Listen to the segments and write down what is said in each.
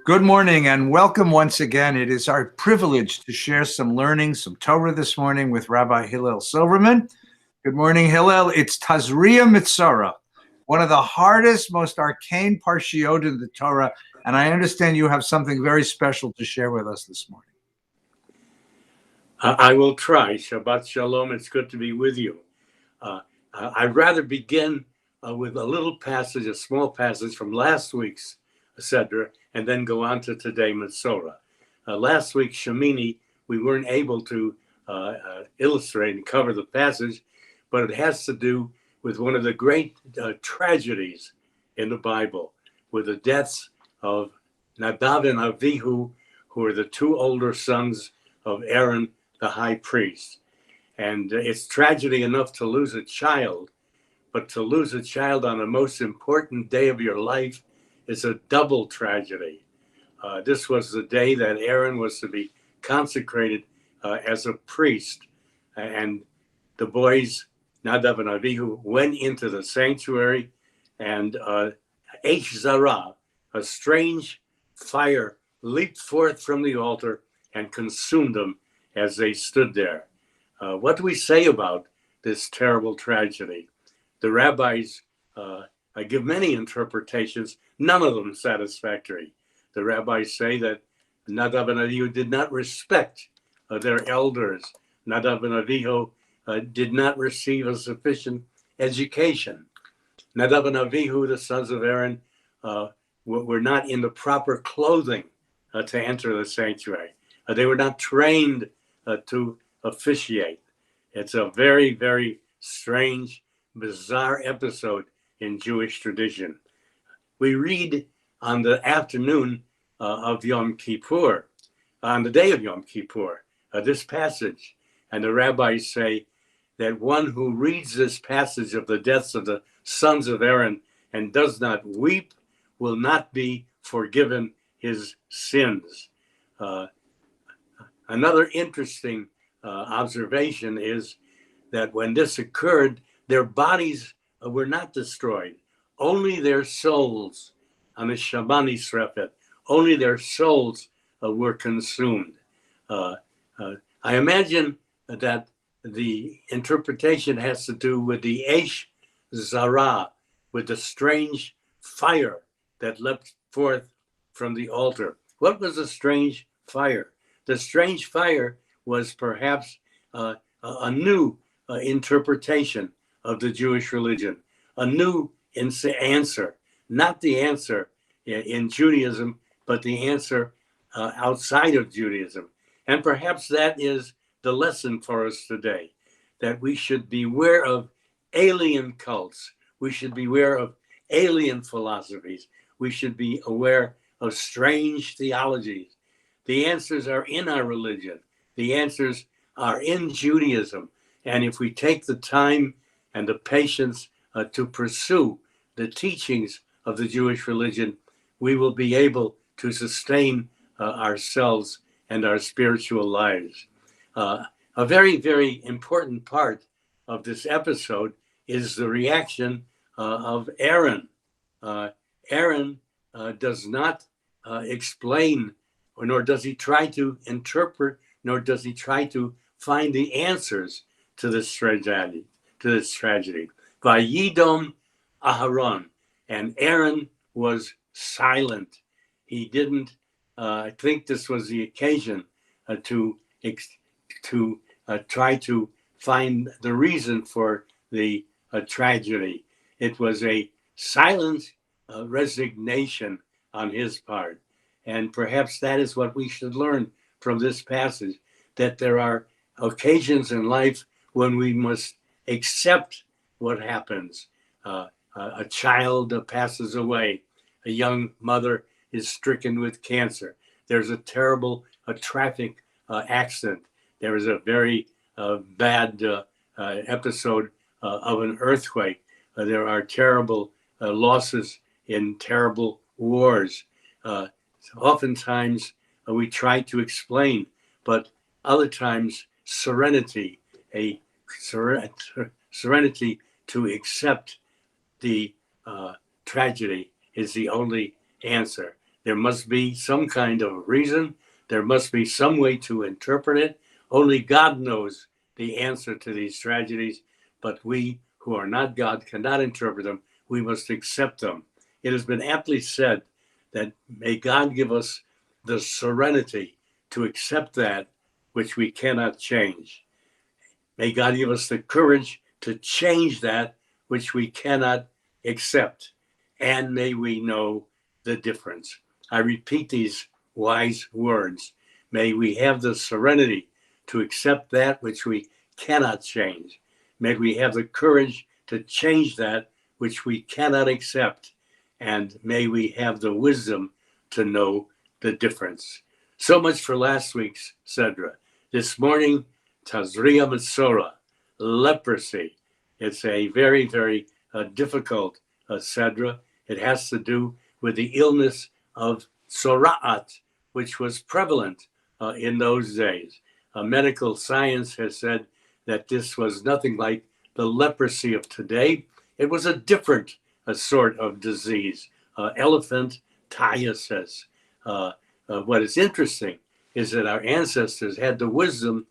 Good morning and welcome once again. It is our privilege to share some learning, some Torah this morning with Rabbi Hillel Silverman. Good morning, Hillel. It's Tazria Mitzora, one of the hardest, most arcane parshiot in the Torah, and I understand you have something very special to share with us this morning. I will try. Shabbat Shalom. It's good to be with you. I'd rather begin with a little passage, a small passage from last week's Seder, and then go on to today, Mitzora. Last week, Shemini, we weren't able to illustrate and cover the passage, but it has to do with one of the great tragedies in the Bible, with the deaths of Nadav and Avihu, who are the two older sons of Aaron, the high priest. And it's tragedy enough to lose a child, but to lose a child on the most important day of your life is a double tragedy. This was the day that Aaron was to be consecrated as a priest, and the boys, Nadav and Avihu, went into the sanctuary, and Eish Zara, a strange fire, leaped forth from the altar and consumed them as they stood there. What do we say about this terrible tragedy? The rabbis give many interpretations, none of them satisfactory. The rabbis say that Nadav and Avihu did not respect their elders. Nadav and Avihu did not receive a sufficient education. Nadav and Avihu, the sons of Aaron, were not in the proper clothing to enter the sanctuary. They were not trained to officiate. It's a very, very strange, bizarre episode in Jewish tradition. We read on the afternoon of Yom Kippur, on the day of Yom Kippur, this passage, and the rabbis say that one who reads this passage of the deaths of the sons of Aaron and does not weep will not be forgiven his sins. Another interesting observation is that when this occurred, their bodies were not destroyed. Only their souls, on the Shabani Srefet, only their souls were consumed. I imagine that the interpretation has to do with the Eish Zara, with the strange fire that leapt forth from the altar. What was the strange fire? The strange fire was perhaps a new interpretation of the Jewish religion, a new answer, not the answer in Judaism, but the answer outside of Judaism. And perhaps that is the lesson for us today, that we should beware of alien cults. We should beware of alien philosophies. We should be aware of strange theologies. The answers are in our religion. The answers are in Judaism. And if we take the time and the patience to pursue the teachings of the Jewish religion, we will be able to sustain ourselves and our spiritual lives. A very, very important part of this episode is the reaction of Aaron. Aaron does not explain, nor does he try to interpret, nor does he try to find the answers to this tragedy. Vayidom Aharon, and Aaron was silent. He didn't think this was the occasion to try to find the reason for the tragedy. It was a silent resignation on his part. And perhaps that is what we should learn from this passage, that there are occasions in life when we must accept what happens. A child passes away. A young mother is stricken with cancer. There's a terrible traffic accident. There is a very bad episode of an earthquake. There are terrible losses in terrible wars. Oftentimes we try to explain, but other times serenity, serenity to accept the tragedy is the only answer. There must be some kind of reason. There must be some way to interpret it. Only God knows the answer to these tragedies, but we who are not God cannot interpret them. We must accept them. It has been aptly said that may God give us the serenity to accept that which we cannot change. May God give us the courage to change that which we cannot accept. And may we know the difference. I repeat these wise words. May we have the serenity to accept that which we cannot change. May we have the courage to change that which we cannot accept. And may we have the wisdom to know the difference. So much for last week's Sedra. This morning, Tazria Metzora, leprosy. It's a very, very difficult Sedra. It has to do with the illness of Tsora'at, which was prevalent in those days. Medical science has said that this was nothing like the leprosy of today. It was a different sort of disease, elephantiasis. What is interesting is that our ancestors had the wisdom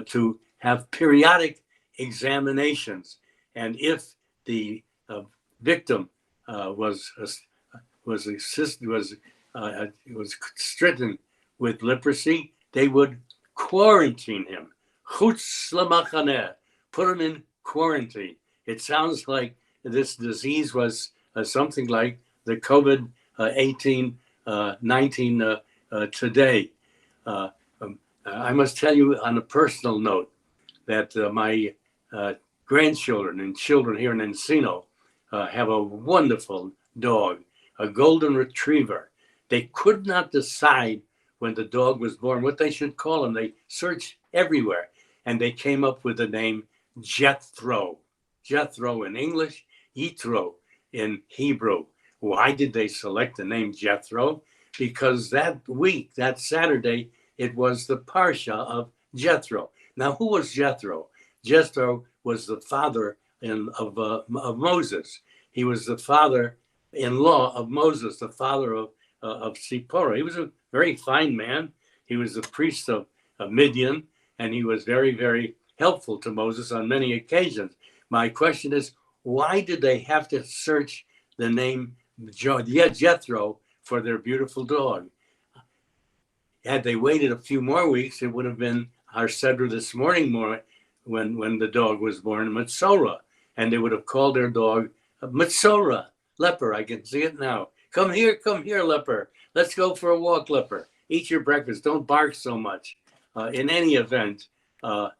to have periodic examinations, and if the victim was stricken with leprosy, they would quarantine him. Chutz lamachaneh, put him in quarantine. It sounds like this disease was something like the COVID-19 today. I must tell you on a personal note that my grandchildren and children here in Encino have a wonderful dog, a golden retriever. They could not decide when the dog was born what they should call him. They searched everywhere, and they came up with the name Jethro. Jethro in English, Yitro in Hebrew. Why did they select the name Jethro? Because that week, that Saturday, it was the Parsha of Jethro. Now, who was Jethro? Jethro was the father of Moses. He was the father-in-law of Moses, the father of Zipporah. He was a very fine man. He was the priest of Midian, and he was very, very helpful to Moses on many occasions. My question is, why did they have to search the name Jethro for their beautiful dog? Had they waited a few more weeks, it would have been our Sedra this morning when the dog was born, Metzora, and they would have called their dog Metzora, leper. I can see it now. Come here, leper. Let's go for a walk, leper. Eat your breakfast. Don't bark so much. In any event, it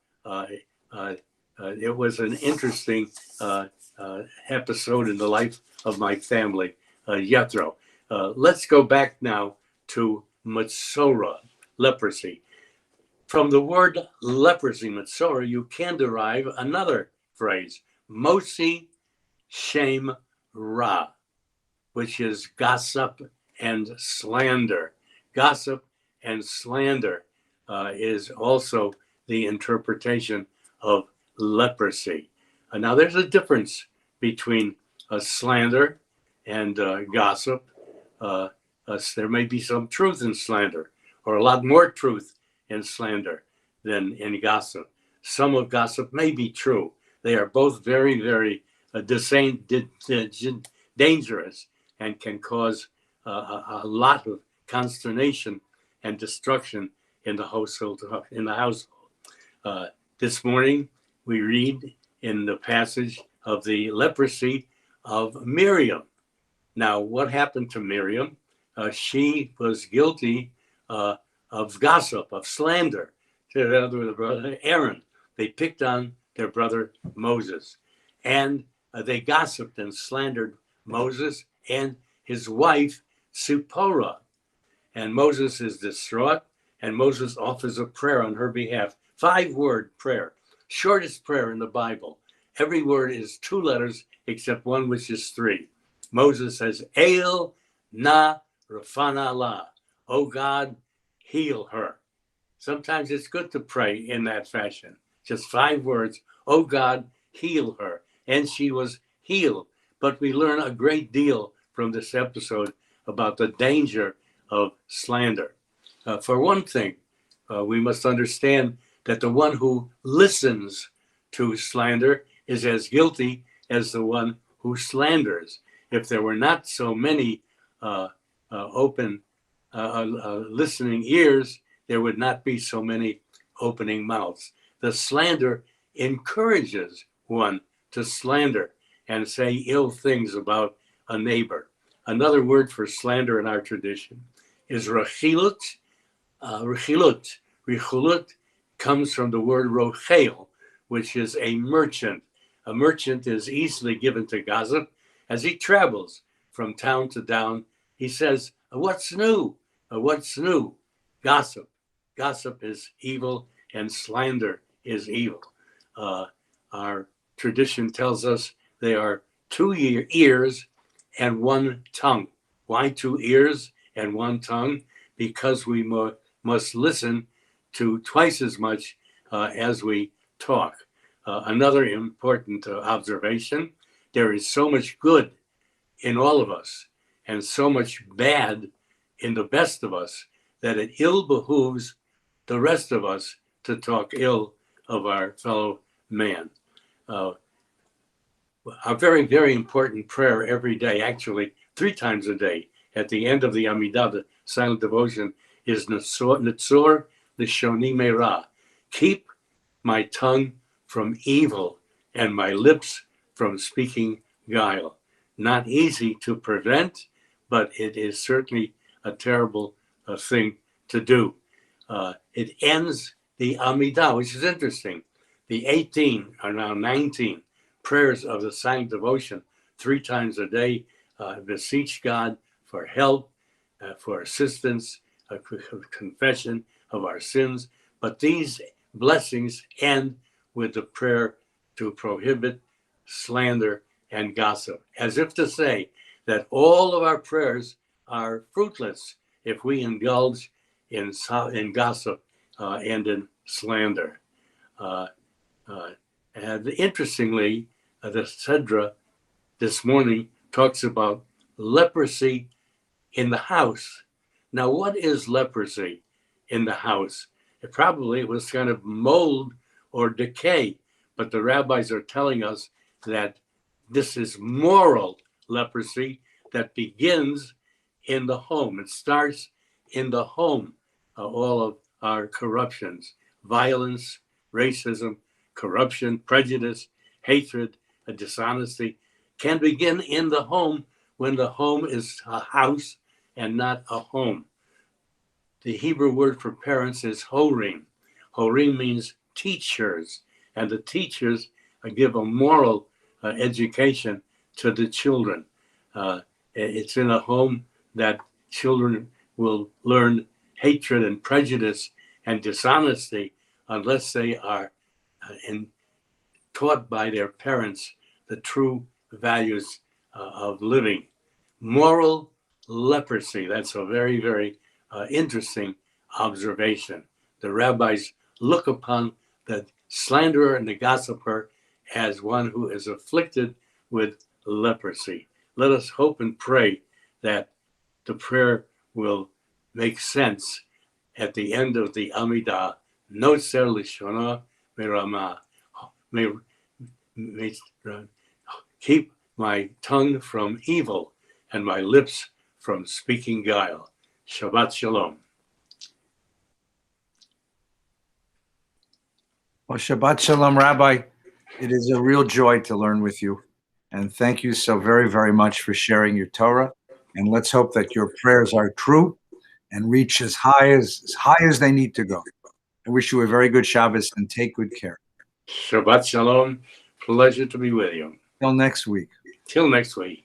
was an interesting episode in the life of my family, Jethro. Let's go back now to Metzora, leprosy. From the word leprosy, Metzora, you can derive another phrase, Mosi Shem Ra, which is gossip and slander. Gossip and slander is also the interpretation of leprosy. Now, there's a difference between slander and gossip. There may be some truth in slander, or a lot more truth in slander than in gossip. Some of gossip may be true. They are both very, very dangerous and can cause a lot of consternation and destruction in the household. This morning, we read in the passage of the leprosy of Miriam. Now, what happened to Miriam? She was guilty of gossip, of slander to their brother Aaron. They picked on their brother Moses, and they gossiped and slandered Moses and his wife Zipporah. And Moses is distraught, and Moses offers a prayer on her behalf. 5-word prayer, shortest prayer in the Bible. Every word is 2 letters except one which is 3. Moses says, El na rafana la. Oh God, heal her. Sometimes it's good to pray in that fashion. Just 5 words. Oh God, heal her. And she was healed. But we learn a great deal from this episode about the danger of slander. For one thing, we must understand that the one who listens to slander is as guilty as the one who slanders. If there were not so many open listening ears, there would not be so many opening mouths. The slander encourages one to slander and say ill things about a neighbor. Another word for slander in our tradition is rechilut. Rechilut. Rechilut comes from the word rochel, which is a merchant. A merchant is easily given to gossip. As he travels from town to town, he says, "What's new? What's new?" Gossip. Gossip is evil, and slander is evil. Our tradition tells us they are two ears and one tongue. Why two ears and one tongue? Because we must listen to twice as much as we talk. Another important observation, there is so much good in all of us and so much bad in the best of us that it ill behooves the rest of us to talk ill of our fellow man. A very, very important prayer every day, actually 3 times a day, at the end of the Amidah, the silent devotion, is Netzor Lishoni Meira. Keep my tongue from evil and my lips from speaking guile. Not easy to prevent, but it is certainly a terrible thing to do. It ends the Amidah, which is interesting. The 18 are now 19 prayers of the silent devotion, 3 times a day, beseech God for help, for assistance, confession of our sins. But these blessings end with the prayer to prohibit slander and gossip, as if to say that all of our prayers are fruitless if we indulge in gossip and in slander. And interestingly, the Sedra this morning talks about leprosy in the house. Now, what is leprosy in the house? It was kind of mold or decay, but the rabbis are telling us that this is moral leprosy that begins in the home. It starts in the home. All of our corruptions, violence, racism, corruption, prejudice, hatred, dishonesty can begin in the home when the home is a house and not a home. The Hebrew word for parents is horim. Horim means teachers, and the teachers give a moral education to the children. It's in a home that children will learn hatred and prejudice and dishonesty unless they are taught by their parents the true values of living. Moral leprosy, that's a very, very interesting observation. The rabbis look upon the slanderer and the gossiper as one who is afflicted with leprosy. Let us hope and pray that the prayer will make sense at the end of the Amidah. Notzer Lishona Merama. Keep my tongue from evil and my lips from speaking guile. Shabbat Shalom. Well, Shabbat Shalom, Rabbi. It is a real joy to learn with you. And thank you so very, very much for sharing your Torah. And let's hope that your prayers are true and reach as high as they need to go. I wish you a very good Shabbos and take good care. Shabbat Shalom. Pleasure to be with you. Till next week. Till next week.